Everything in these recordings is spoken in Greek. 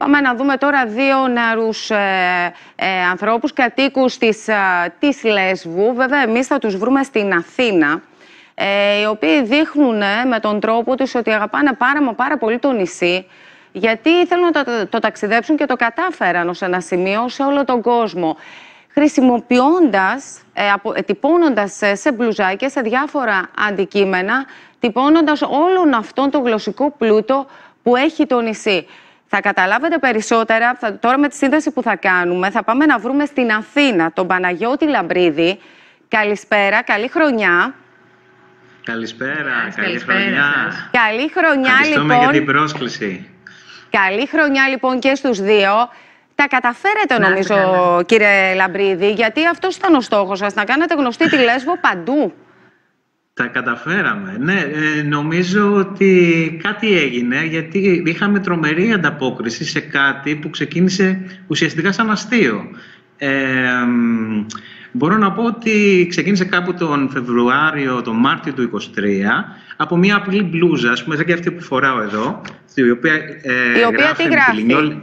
Πάμε να δούμε τώρα δύο νεαρούς ανθρώπους, κατοίκους της Λέσβου. Βέβαια, εμείς θα τους βρούμε στην Αθήνα, οι οποίοι δείχνουν με τον τρόπο τους ότι αγαπάνε πάρα πολύ το νησί, γιατί θέλουν να το ταξιδέψουν και το κατάφεραν ως ένα σημείο σε όλο τον κόσμο. Χρησιμοποιώντας, τυπώνοντας σε μπλουζάκια, σε διάφορα αντικείμενα, τυπώνοντας όλον αυτόν τον γλωσσικό πλούτο που έχει το νησί. Θα καταλάβετε περισσότερα τώρα με τη σύνδεση που θα κάνουμε. Θα πάμε να βρούμε στην Αθήνα τον Παναγιώτη Λαμπρίδη. Καλησπέρα, καλή χρονιά. Καλησπέρα, καλή χρονιά. Καλή χρονιά, ευχαριστούμε λοιπόν. για την πρόσκληση. Καλή χρονιά, λοιπόν, και στους δύο. Τα καταφέρετε, νομίζω, κύριε Λαμπρίδη, γιατί αυτός ήταν ο στόχος σας, να κάνετε γνωστή τη Λέσβο παντού. Τα καταφέραμε. Ναι, νομίζω ότι κάτι έγινε, γιατί είχαμε τρομερή ανταπόκριση σε κάτι που ξεκίνησε ουσιαστικά σαν αστείο. Μπορώ να πω ότι ξεκίνησε κάπου τον Φεβρουάριο, τον Μάρτιο του 2023, από μια απλή μπλούζα, ας πούμε, σαν και αυτή που φοράω εδώ, η οποία τι γράφει?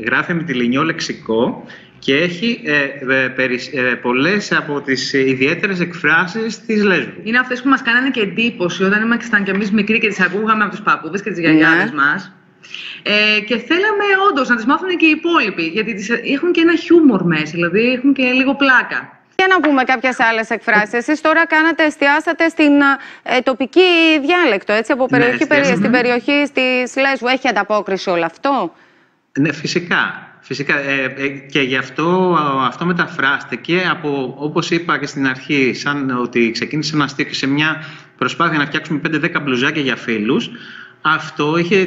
Γράφει με τη λινιό λεξικό και έχει πολλές από τις ιδιαίτερες εκφράσεις της Λέσβου. Είναι αυτές που μας κάνανε και εντύπωση όταν ήμασταν κι εμείς μικροί και τις ακούγαμε από τους παππούδες και τις γιαγιάδες μας. Και θέλαμε όντως να τις μάθουν και οι υπόλοιποι, γιατί έχουν και ένα χιούμορ μέσα, δηλαδή έχουν και λίγο πλάκα. Για να πούμε κάποιες άλλες εκφράσεις. Εσείς τώρα εστιάσατε στην τοπική διάλεκτο, έτσι, από περιοχή στην περιοχή της Λέσβου. Έχει ανταπόκριση όλο αυτό? Ναι, φυσικά. Και γι' αυτό μεταφράστηκε από, όπως είπα και στην αρχή, σαν ότι ξεκίνησε ένα αστείο σε μια προσπάθεια να φτιάξουμε 5-10 μπλουζάκια για φίλους. Αυτό είχε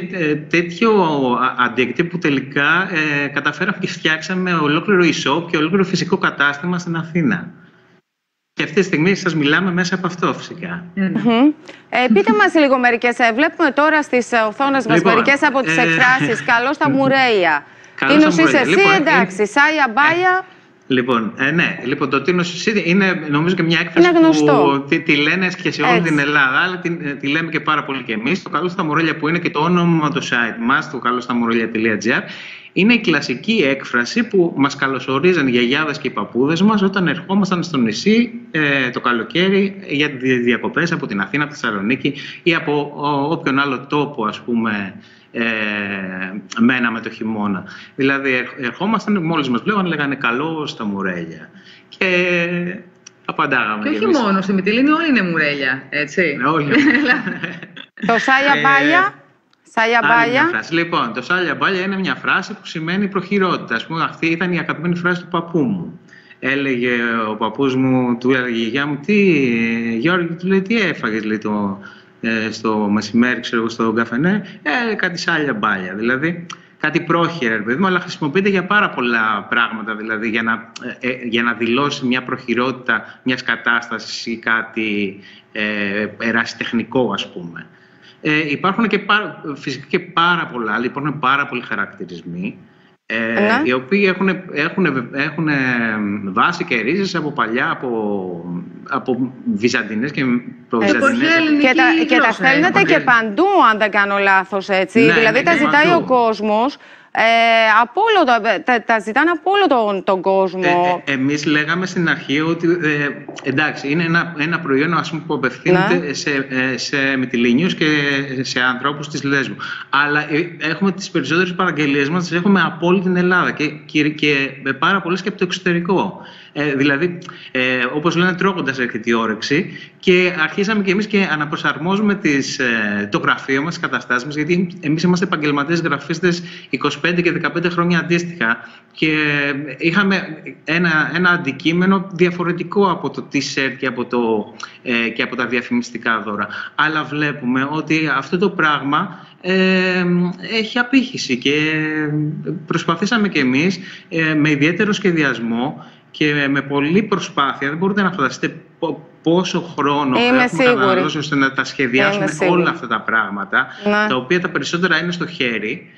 τέτοιο αντίκτυπο που τελικά καταφέραμε και φτιάξαμε ολόκληρο e-shop και ολόκληρο φυσικό κατάστημα στην Αθήνα. Και αυτή τη στιγμή σας μιλάμε μέσα από αυτό, φυσικά. Πείτε μας λίγο μερικές. Βλέπουμε τώρα στις οθόνες μας μερικές από τις εκφράσεις. Καλώς τα μουρέια. Τίνος είσαι εσύ, εντάξει. Σάια μπάια. Λοιπόν, το τίνος εσύ είναι, νομίζω, και μια έκφραση που τη λένε και σε όλη την Ελλάδα, αλλά τη λέμε και πάρα πολύ και εμείς. Το Καλώς τα μουρέλια, που είναι και το όνομα του site μας, το kalostamourellia.gr, είναι η κλασική έκφραση που μας καλωσορίζαν οι γιαγιάδες και οι παππούδες μας όταν ερχόμασταν στο νησί το καλοκαίρι για διακοπές από την Αθήνα, από τη Θεσσαλονίκη ή από όποιον άλλο τόπο, ας πούμε, μέναμε το χειμώνα. Δηλαδή ερχόμασταν, μόλις μας βλέπαν, λέγανε «Καλώς τα μουρέλια». Και απαντάγαμε. Και όχι μόνο, στη Μυτιλήνη όλοι είναι μουρέλια, έτσι. Όλοι. Το Σάια μπάλια. Σάια μπάλια. Λοιπόν, το Σάια μπάλια είναι μια φράση που σημαίνει προχειρότητα. Ας πούμε, αυτή ήταν η αγαπημένη φράση του παππού μου. Έλεγε ο παππούς μου, του έλεγε η γιαγιά μου, Γιώργη, του λέει, τι έφαγες, λέει, στο μεσημέρι, ξέρω, στο καφενέ, κάτι σάλια μπάλια. Δηλαδή, κάτι πρόχειρα, παιδί μου, αλλά χρησιμοποιείται για πάρα πολλά πράγματα, δηλαδή για να δηλώσει μια προχειρότητα μιας κατάστασης ή κάτι ερασιτεχνικό, ας πούμε. Υπάρχουν και φυσικά και πάρα πολλά άλλοι, υπάρχουν πάρα πολλοί χαρακτηρισμοί, οι οποίοι έχουν βάση και ρίζες από παλιά, από βυζαντινές και προβυζαντινές. Και τα στέλνετε και παντού, αν δεν κάνω λάθος, έτσι. Ναι, δηλαδή τα ζητάει ο κόσμος. Τα ζητάνε από όλο τον κόσμο. Εμείς λέγαμε στην αρχή ότι εντάξει, είναι ένα προϊόν, ας πούμε, που απευθύνεται σε Μυτιλήνιους και σε ανθρώπους της Λέσβου. Αλλά έχουμε τις περισσότερες παραγγελίες μας, τις έχουμε από όλη την Ελλάδα και πάρα πολλές και από το εξωτερικό. Δηλαδή, όπως λένε, τρώγοντας έρχεται η όρεξη, και αρχίσαμε και εμείς και αναπροσαρμόζουμε το γραφείο μας, τις καταστάσεις μας, γιατί εμείς είμαστε επαγγελματίες γραφίστες 25 και 15 χρόνια αντίστοιχα, και είχαμε ένα αντικείμενο διαφορετικό από το t-shirt και από τα διαφημιστικά δώρα. Αλλά βλέπουμε ότι αυτό το πράγμα έχει απήχηση, και προσπαθήσαμε και εμείς με ιδιαίτερο σχεδιασμό και με πολλή προσπάθεια. Δεν μπορείτε να φανταστείτε πόσο χρόνο έχουμε καταναλώσει ώστε να τα σχεδιάσουμε όλα αυτά τα πράγματα, τα οποία τα περισσότερα είναι στο χέρι,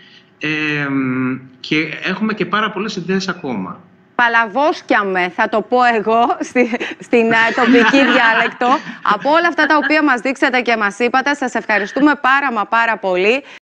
και έχουμε και πάρα πολλές ιδέες ακόμα. Παλαβόσκιαμε, θα το πω εγώ, στην τοπική διάλεκτο. Από όλα αυτά τα οποία μας δείξατε και μας είπατε, σας ευχαριστούμε πάρα πολύ.